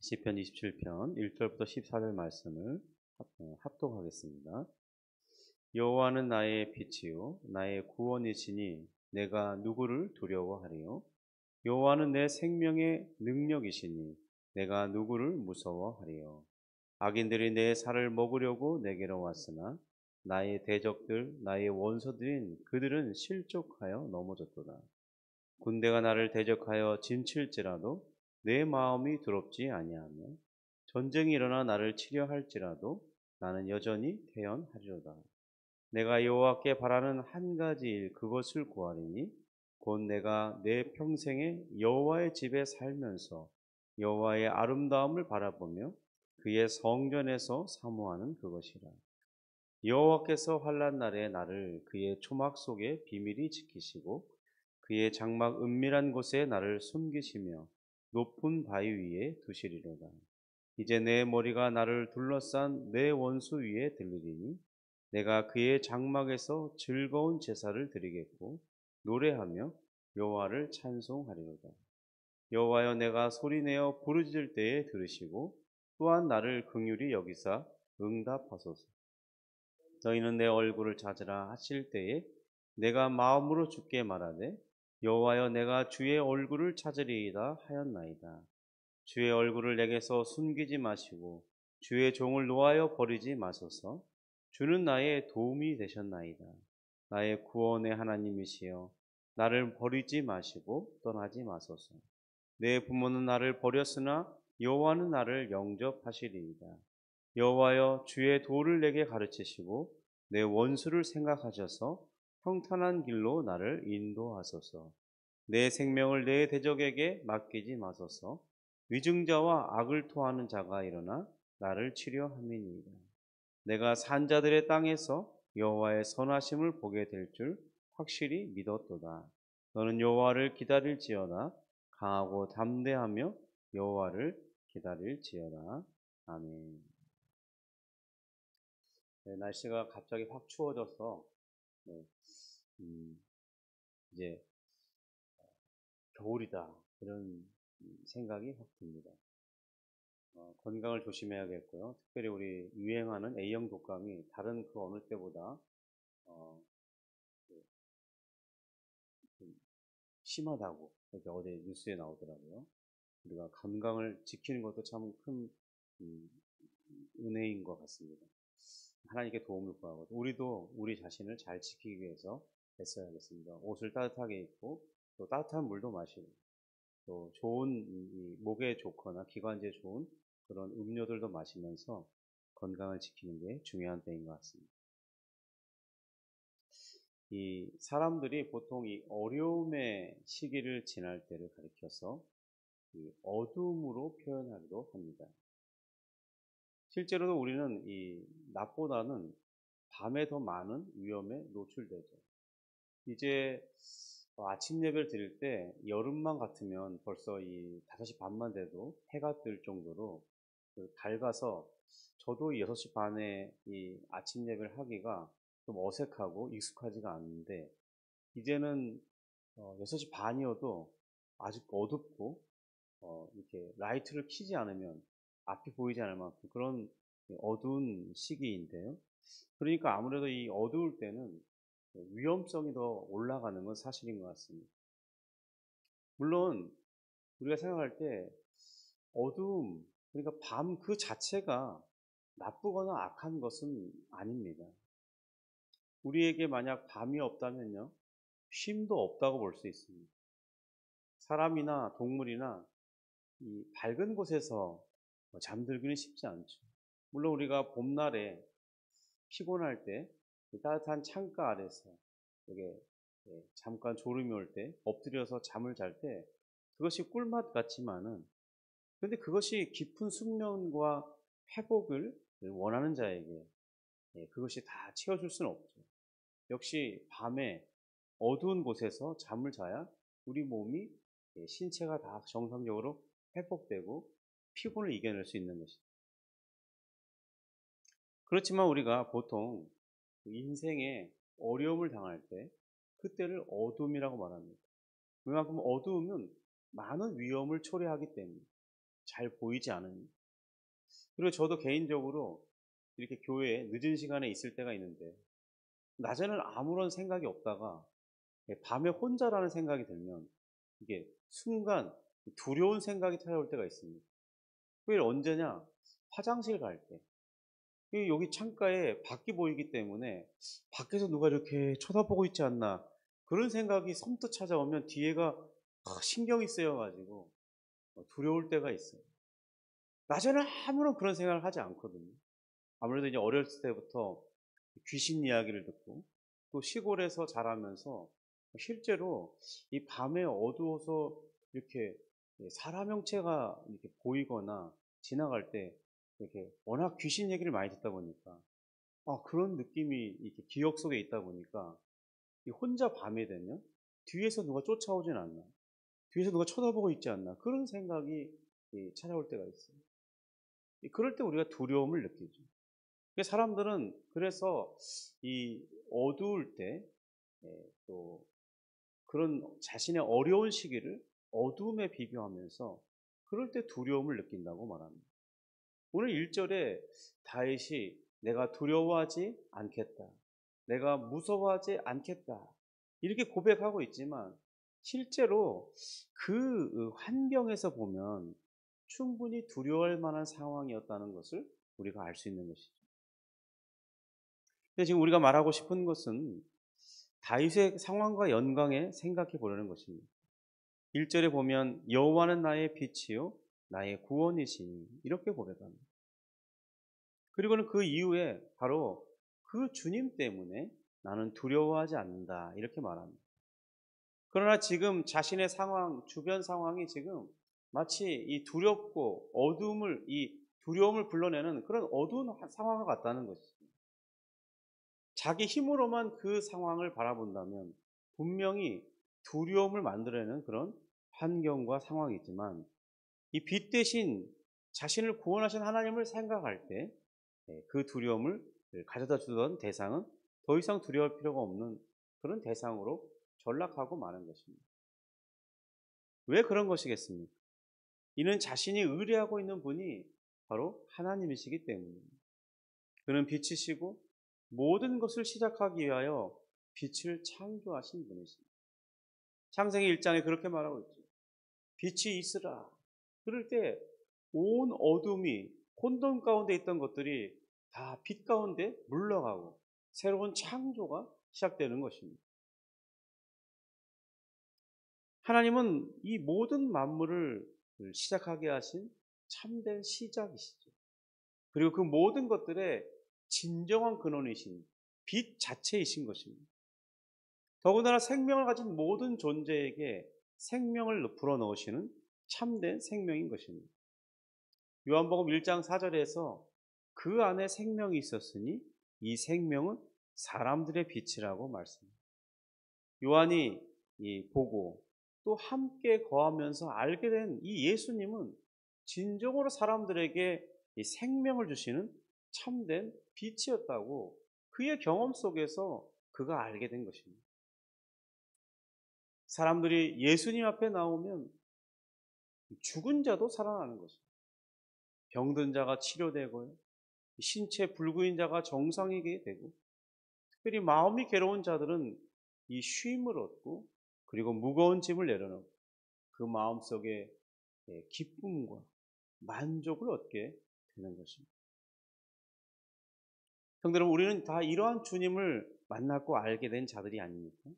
시편 27편 1절부터 14절 말씀을 합독하겠습니다. 여호와는 나의 빛이요 나의 구원이시니 내가 누구를 두려워하리요. 여호와는 내 생명의 능력이시니 내가 누구를 무서워하리요. 악인들이 내 살을 먹으려고 내게로 왔으나 나의 대적들 나의 원수들인 그들은 실족하여 넘어졌도다. 군대가 나를 대적하여 진칠지라도 내 마음이 두렵지 아니하며 전쟁이 일어나 나를 치려 할지라도 나는 여전히 태연하리로다. 내가 여호와께 바라는 한 가지 일 그것을 구하리니 곧 내가 내 평생에 여호와의 집에 살면서 여호와의 아름다움을 바라보며 그의 성전에서 사모하는 그것이라. 여호와께서 환난 날에 나를 그의 초막 속에 비밀히 지키시고 그의 장막 은밀한 곳에 나를 숨기시며 높은 바위 위에 두시리로다. 이제 내 머리가 나를 둘러싼 내 원수 위에 들리리니 내가 그의 장막에서 즐거운 제사를 드리겠고 노래하며 여호와를 찬송하리로다. 여호와여 내가 소리내어 부르짖을 때에 들으시고 또한 나를 긍휼히 여기사 응답하소서. 너희는 내 얼굴을 찾으라 하실 때에 내가 마음으로 주께 말하되 여호와여 내가 주의 얼굴을 찾으리이다 하였나이다. 주의 얼굴을 내게서 숨기지 마시고 주의 종을 노하여 버리지 마소서. 주는 나의 도움이 되셨나이다. 나의 구원의 하나님이시여 나를 버리지 마시고 떠나지 마소서. 내 부모는 나를 버렸으나 여호와는 나를 영접하시리이다. 여호와여 주의 도를 내게 가르치시고 내 원수를 생각하셔서 평탄한 길로 나를 인도하소서. 내 생명을 내 대적에게 맡기지 마소서. 위증자와 악을 토하는 자가 일어나 나를 치려 함이니이다. 내가 산자들의 땅에서 여호와의 선하심을 보게 될 줄 확실히 믿었도다. 너는 여호와를 기다릴지어다. 강하고 담대하며 여호와를 기다릴지어다. 아멘. 네, 날씨가 갑자기 확 추워져서 네, 이제 겨울이다 이런 생각이 확 듭니다. 건강을 조심해야겠고요. 특별히 우리 유행하는 A형 독감이 다른 그 어느 때보다 어, 좀 심하다고 이렇게 어제 뉴스에 나오더라고요. 우리가 건강을 지키는 것도 참 큰 은혜인 것 같습니다. 하나님께 도움을 구하고 우리도 우리 자신을 잘 지키기 위해서 애써야겠습니다. 옷을 따뜻하게 입고 또 따뜻한 물도 마시고 또 좋은 목에 좋거나 기관지에 좋은 그런 음료들도 마시면서 건강을 지키는 게 중요한 때인 것 같습니다. 이 사람들이 보통 이 어려움의 시기를 지날 때를 가리켜서 이 어둠으로 표현하기도 합니다. 실제로도 우리는 이 낮보다는 밤에 더 많은 위험에 노출되죠. 이제 아침 예배를 드릴 때 여름만 같으면 벌써 이 5시 반만 돼도 해가 뜰 정도로 밝아서 저도 6시 반에 이 아침 예배를 하기가 좀 어색하고 익숙하지가 않은데 이제는 6시 반이어도 아직 어둡고 이렇게 라이트를 켜지 않으면 앞이 보이지 않을 만큼 그런 어두운 시기인데요. 그러니까 아무래도 이 어두울 때는 위험성이 더 올라가는 건 사실인 것 같습니다. 물론 우리가 생각할 때 어두움, 그러니까 밤 그 자체가 나쁘거나 악한 것은 아닙니다. 우리에게 만약 밤이 없다면요, 쉼도 없다고 볼 수 있습니다. 사람이나 동물이나 이 밝은 곳에서 잠들기는 쉽지 않죠. 물론 우리가 봄날에 피곤할 때 따뜻한 창가 아래서 이게 잠깐 졸음이 올 때 엎드려서 잠을 잘 때 그것이 꿀맛 같지만은 근데 그것이 깊은 숙면과 회복을 원하는 자에게 그것이 다 채워줄 수는 없죠. 역시 밤에 어두운 곳에서 잠을 자야 우리 몸이 신체가 다 정상적으로 회복되고 피곤을 이겨낼 수 있는 것이죠. 그렇지만 우리가 보통 인생에 어려움을 당할 때 그때를 어둠이라고 말합니다. 그만큼 어두움은 많은 위험을 초래하기 때문에 잘 보이지 않은. 그리고 저도 개인적으로 이렇게 교회에 늦은 시간에 있을 때가 있는데 낮에는 아무런 생각이 없다가 밤에 혼자라는 생각이 들면 이게 순간 두려운 생각이 찾아올 때가 있습니다. 그게 언제냐? 화장실 갈 때. 여기 창가에 밖이 보이기 때문에 밖에서 누가 이렇게 쳐다보고 있지 않나 그런 생각이 선뜻 찾아오면 뒤에가 신경이 쓰여가지고 두려울 때가 있어요. 낮에는 아무런 그런 생각을 하지 않거든요. 아무래도 이제 어렸을 때부터 귀신 이야기를 듣고 또 시골에서 자라면서 실제로 이 밤에 어두워서 이렇게 사람 형체가 이렇게 보이거나 지나갈 때 이렇게 워낙 귀신 얘기를 많이 듣다 보니까 그런 느낌이 이렇게 기억 속에 있다 보니까 이 혼자 밤이 되면 뒤에서 누가 쫓아오진 않나, 뒤에서 누가 쳐다보고 있지 않나 그런 생각이 찾아올 때가 있어요. 그럴 때 우리가 두려움을 느끼죠. 사람들은 그래서 이 어두울 때 또 그런 자신의 어려운 시기를 어둠에 비교하면서 그럴 때 두려움을 느낀다고 말합니다. 오늘 1절에 다윗이 내가 두려워하지 않겠다. 내가 무서워하지 않겠다. 이렇게 고백하고 있지만 실제로 그 환경에서 보면 충분히 두려워할 만한 상황이었다는 것을 우리가 알 수 있는 것이죠. 근데 지금 우리가 말하고 싶은 것은 다윗의 상황과 연관해 생각해 보려는 것입니다. 1절에 보면 여호와는 나의 빛이요 나의 구원이시니 이렇게 고백합니다. 그리고는 그 이후에 바로 그 주님 때문에 나는 두려워하지 않는다 이렇게 말합니다. 그러나 지금 자신의 상황, 주변 상황이 지금 마치 이 두렵고 이 두려움을 불러내는 그런 어두운 상황과 같다는 것이죠. 자기 힘으로만 그 상황을 바라본다면 분명히 두려움을 만들어내는 그런 환경과 상황이지만 이 빛 대신 자신을 구원하신 하나님을 생각할 때 그 두려움을 가져다 주던 대상은 더 이상 두려워할 필요가 없는 그런 대상으로 전락하고 마는 것입니다. 왜 그런 것이겠습니까? 이는 자신이 의뢰하고 있는 분이 바로 하나님이시기 때문입니다. 그는 빛이시고 모든 것을 시작하기 위하여 빛을 창조하신 분이십니다. 창세기 1장에 그렇게 말하고 있죠. 빛이 있으라. 그럴 때 온 어둠이 혼돈 가운데 있던 것들이 다 빛 가운데 물러가고 새로운 창조가 시작되는 것입니다. 하나님은 이 모든 만물을 시작하게 하신 참된 시작이시죠. 그리고 그 모든 것들의 진정한 근원이신 빛 자체이신 것입니다. 더군다나 생명을 가진 모든 존재에게 생명을 불어넣으시는 참된 생명인 것입니다. 요한복음 1장 4절에서 그 안에 생명이 있었으니 이 생명은 사람들의 빛이라고 말씀합니다. 요한이 보고 또 함께 거하면서 알게 된 이 예수님은 진정으로 사람들에게 이 생명을 주시는 참된 빛이었다고 그의 경험 속에서 그가 알게 된 것입니다. 사람들이 예수님 앞에 나오면 죽은 자도 살아나는 것입니다. 병든 자가 치료되고요. 신체 불구인 자가 정상이게 되고 특별히 마음이 괴로운 자들은 이 쉼을 얻고 그리고 무거운 짐을 내려놓고 그 마음속에 기쁨과 만족을 얻게 되는 것입니다. 성도 여러분, 우리는 다 이러한 주님을 만났고 알게 된 자들이 아닙니까?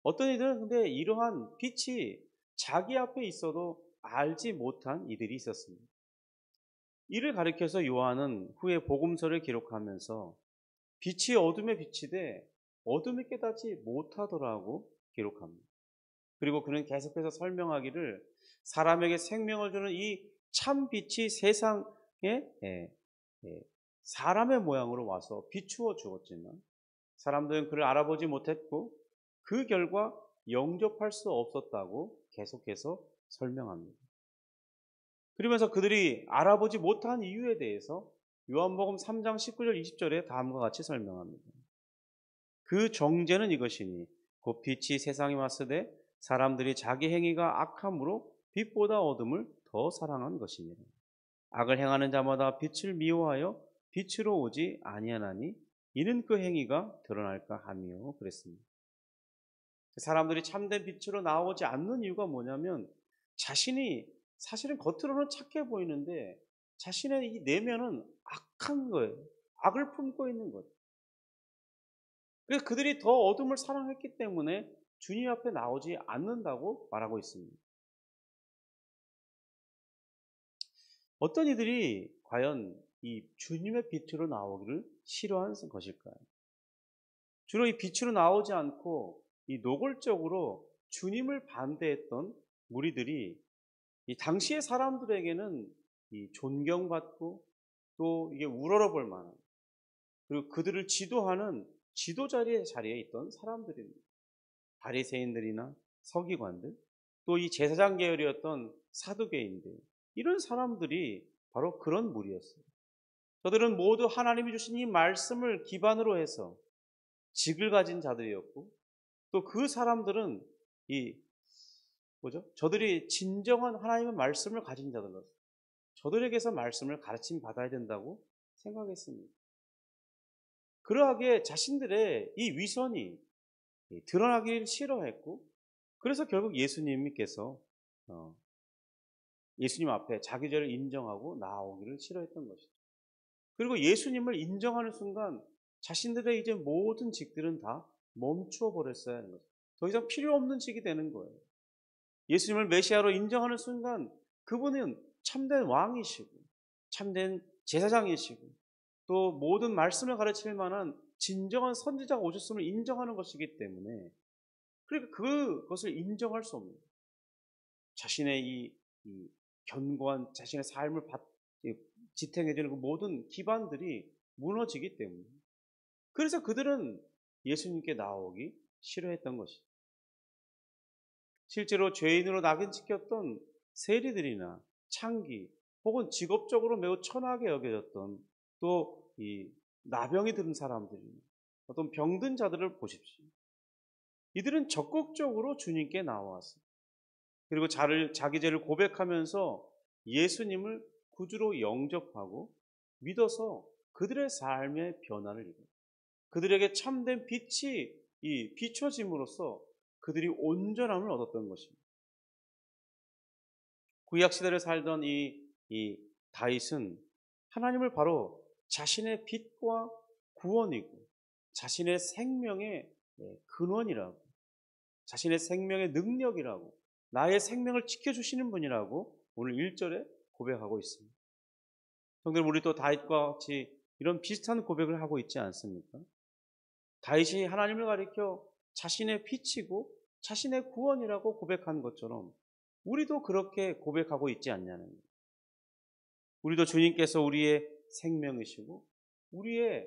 어떤 이들은 근데 이러한 빛이 자기 앞에 있어도 알지 못한 이들이 있었습니다. 이를 가리켜서 요한은 후에 복음서를 기록하면서 빛이 어둠에 비치되 어둠이 깨닫지 못하더라고 기록합니다. 그리고 그는 계속해서 설명하기를 사람에게 생명을 주는 이 참 빛이 세상에 사람의 모양으로 와서 비추어 주었지만 사람들은 그를 알아보지 못했고 그 결과 영접할 수 없었다고 계속해서 설명합니다. 그러면서 그들이 알아보지 못한 이유에 대해서 요한복음 3장 19절 20절에 다음과 같이 설명합니다. 그 정죄는 이것이니 곧 빛이 세상에 왔으되 사람들이 자기 행위가 악함으로 빛보다 어둠을 더 사랑한 것이니라. 악을 행하는 자마다 빛을 미워하여 빛으로 오지 아니하나니 이는 그 행위가 드러날까 하며 그랬습니다. 사람들이 참된 빛으로 나오지 않는 이유가 뭐냐면 자신이 사실은 겉으로는 착해 보이는데 자신의 이 내면은 악한 거예요. 악을 품고 있는 거죠. 그래서 그들이 더 어둠을 사랑했기 때문에 주님 앞에 나오지 않는다고 말하고 있습니다. 어떤 이들이 과연 이 주님의 빛으로 나오기를 싫어하는 것일까요? 주로 이 빛으로 나오지 않고 이 노골적으로 주님을 반대했던 무리들이 이 당시의 사람들에게는 이 존경받고 또 이게 우러러볼 만한 그리고 그들을 지도하는 지도 자리에 있던 사람들입니다. 바리새인들이나 서기관들 또 이 제사장 계열이었던 사두개인들 이런 사람들이 바로 그런 무리였어요. 저들은 모두 하나님이 주신 이 말씀을 기반으로 해서 직을 가진 자들이었고 또 그 사람들은 이 저들이 진정한 하나님의 말씀을 가진 자들로서 저들에게서 말씀을 가르침 받아야 된다고 생각했습니다. 그러하기에 자신들의 이 위선이 드러나기를 싫어했고 그래서 결국 예수님께서 예수님 앞에 자기 죄를 인정하고 나오기를 싫어했던 것이죠. 그리고 예수님을 인정하는 순간 자신들의 이제 모든 직들은 다 멈추어 버렸어야 하는 거죠. 더 이상 필요 없는 직이 되는 거예요. 예수님을 메시아로 인정하는 순간 그분은 참된 왕이시고 참된 제사장이시고 또 모든 말씀을 가르칠 만한 진정한 선지자가 오셨음을 인정하는 것이기 때문에 그러니까 그것을 인정할 수 없는 자신의 이 견고한 자신의 삶을 지탱해주는 그 모든 기반들이 무너지기 때문에 그래서 그들은 예수님께 나오기 싫어했던 것이죠. 실제로 죄인으로 낙인 찍혔던 세리들이나 창기 혹은 직업적으로 매우 천하게 여겨졌던 또 이 나병이 든 사람들이나 어떤 병든 자들을 보십시오. 이들은 적극적으로 주님께 나왔습니다. 그리고 자기 죄를 고백하면서 예수님을 구주로 영접하고 믿어서 그들의 삶의 변화를 이루고 그들에게 참된 빛이 비춰짐으로써 그들이 온전함을 얻었던 것입니다. 구약 시대를 살던 이 다윗은 하나님을 바로 자신의 빛과 구원이고 자신의 생명의 근원이라고 자신의 생명의 능력이라고 나의 생명을 지켜주시는 분이라고 오늘 1절에 고백하고 있습니다. 성도님 우리 또 다윗과 같이 이런 비슷한 고백을 하고 있지 않습니까? 다윗이 하나님을 가리켜 자신의 빛이고 자신의 구원이라고 고백한 것처럼 우리도 그렇게 고백하고 있지 않냐는 거예요. 우리도 주님께서 우리의 생명이시고 우리의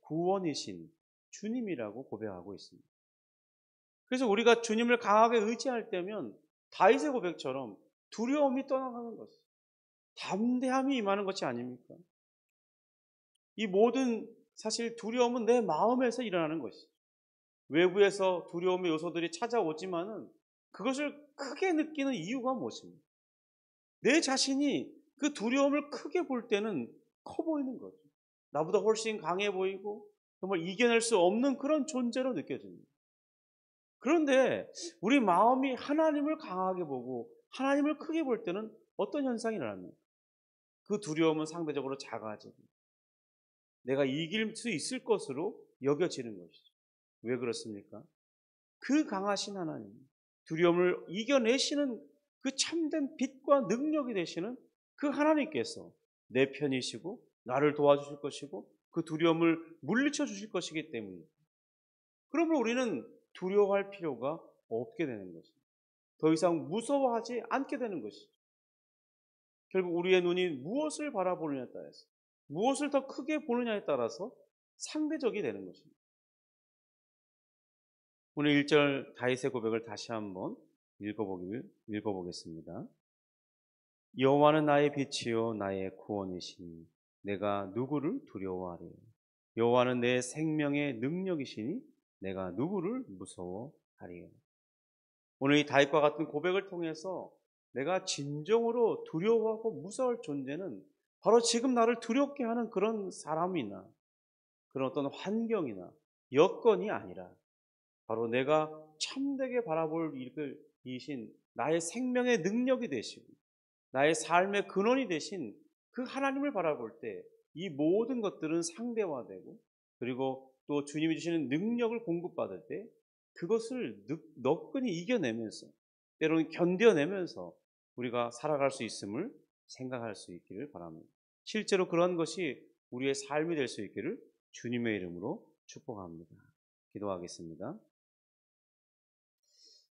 구원이신 주님이라고 고백하고 있습니다. 그래서 우리가 주님을 강하게 의지할 때면 다윗의 고백처럼 두려움이 떠나가는 것이죠. 담대함이 임하는 것이 아닙니까? 이 모든 사실 두려움은 내 마음에서 일어나는 것이죠. 외부에서 두려움의 요소들이 찾아오지만은 그것을 크게 느끼는 이유가 무엇입니까? 내 자신이 그 두려움을 크게 볼 때는 커 보이는 거죠. 나보다 훨씬 강해 보이고 정말 이겨낼 수 없는 그런 존재로 느껴집니다. 그런데 우리 마음이 하나님을 강하게 보고 하나님을 크게 볼 때는 어떤 현상이 일어납니까? 그 두려움은 상대적으로 작아지고 내가 이길 수 있을 것으로 여겨지는 것이죠. 왜 그렇습니까? 그 강하신 하나님, 두려움을 이겨내시는 그 참된 빛과 능력이 되시는 그 하나님께서 내 편이시고 나를 도와주실 것이고 그 두려움을 물리쳐 주실 것이기 때문입니다. 그러면 우리는 두려워할 필요가 없게 되는 것입니다. 더 이상 무서워하지 않게 되는 것이죠. 결국 우리의 눈이 무엇을 바라보느냐에 따라서 무엇을 더 크게 보느냐에 따라서 상대적이 되는 것입니다. 오늘 1절 다윗의 고백을 다시 한번 읽어보겠습니다. 여호와는 나의 빛이요 나의 구원이시니 내가 누구를 두려워하리요. 여호와는 내 생명의 능력이시니 내가 누구를 무서워하리요. 오늘 이 다윗과 같은 고백을 통해서 내가 진정으로 두려워하고 무서울 존재는 바로 지금 나를 두렵게 하는 그런 사람이나 그런 어떤 환경이나 여건이 아니라 바로 내가 참되게 바라볼 이신 나의 생명의 능력이 되시고 나의 삶의 근원이 되신 그 하나님을 바라볼 때 이 모든 것들은 상대화되고 그리고 또 주님이 주시는 능력을 공급받을 때 그것을 너끈히 이겨내면서 때로는 견뎌내면서 우리가 살아갈 수 있음을 생각할 수 있기를 바랍니다. 실제로 그런 것이 우리의 삶이 될 수 있기를 주님의 이름으로 축복합니다. 기도하겠습니다.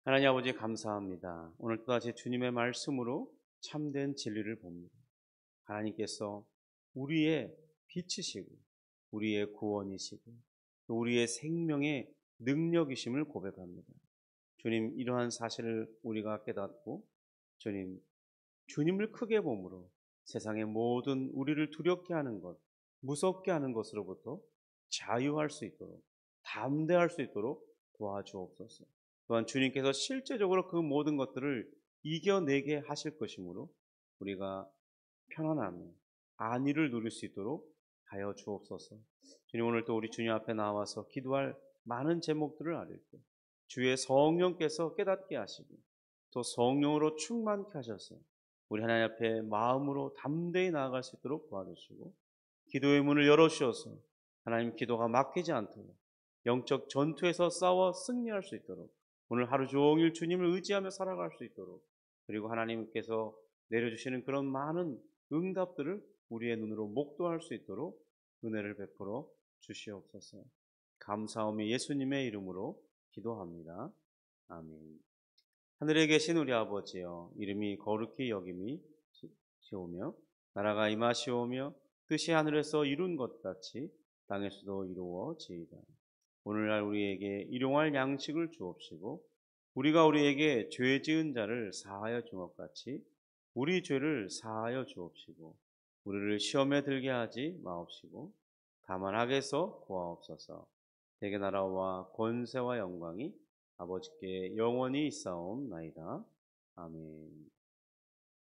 하나님 아버지 감사합니다. 오늘 또다시 주님의 말씀으로 참된 진리를 봅니다. 하나님께서 우리의 빛이시고 우리의 구원이시고 또 우리의 생명의 능력이심을 고백합니다. 주님 이러한 사실을 우리가 깨닫고 주님을 크게 봄으로 세상의 모든 우리를 두렵게 하는 것, 무섭게 하는 것으로부터 자유할 수 있도록 담대할 수 있도록 도와주옵소서. 또한 주님께서 실제적으로 그 모든 것들을 이겨내게 하실 것이므로 우리가 편안함, 안위를 누릴 수 있도록 하여 주옵소서. 주님 오늘 또 우리 주님 앞에 나와서 기도할 많은 제목들을 아릴 때 주의 성령께서 깨닫게 하시고 또 성령으로 충만케 하셔서 우리 하나님 앞에 마음으로 담대히 나아갈 수 있도록 도와주시고 기도의 문을 열어주셔서 하나님 기도가 막히지 않도록 영적 전투에서 싸워 승리할 수 있도록 오늘 하루 종일 주님을 의지하며 살아갈 수 있도록 그리고 하나님께서 내려주시는 그런 많은 응답들을 우리의 눈으로 목도할 수 있도록 은혜를 베풀어 주시옵소서. 감사하며 예수님의 이름으로 기도합니다. 아멘. 하늘에 계신 우리 아버지여 이름이 거룩히 여김이 시오며 나라가 임하시오며 뜻이 하늘에서 이룬 것 같이 땅에서도 이루어지이다. 오늘날 우리에게 일용할 양식을 주옵시고 우리가 우리에게 죄 지은 자를 사하여 준 것 같이 우리 죄를 사하여 주옵시고 우리를 시험에 들게 하지 마옵시고 다만 악에서 구하옵소서. 대개 나라와 권세와 영광이 아버지께 영원히 있사옵나이다. 아멘.